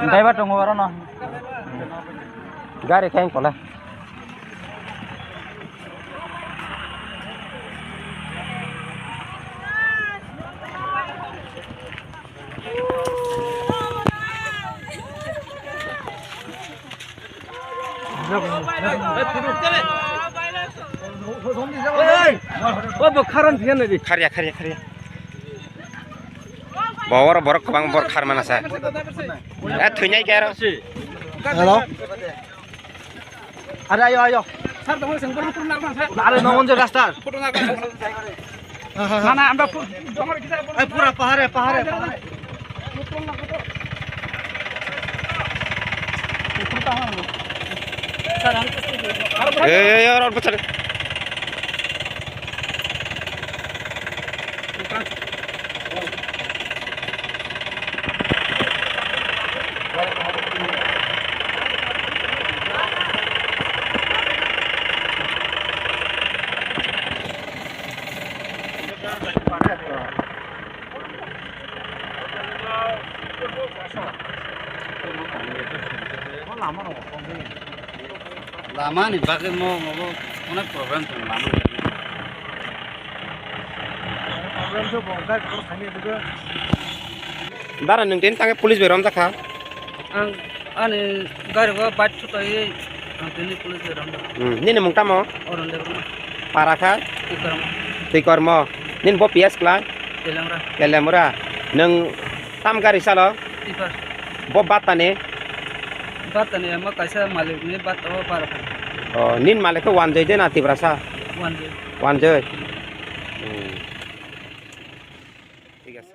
Driver tunggu orang no. Gari kayak pola. Karya. Bawa borok kebang borok kar mana saya? Tunyai kira. Halo. Ada ayo. Ada nongon je rastar. Mana anda pura pahare. Orang besar. Lama nih pakai mau mana program tuh lama. Program tuh bongkar terus hanya juga. Darah nengtin tangan polis berom tak kah? Ane gari gua baca tuh ini ini polis beram. Ini nemung tamu. Orang depan. Para kah? Ikaram. Tikormo. Nin bo pias kelas. Telamra. Kelemura. Neng tam gari salo. Tipar. Bo batane. Batane ama kaisa malik nih bat oh para. Oh, nin malik ke wanjai je nanti berasa. One day. Wanjai. ঠিক আছে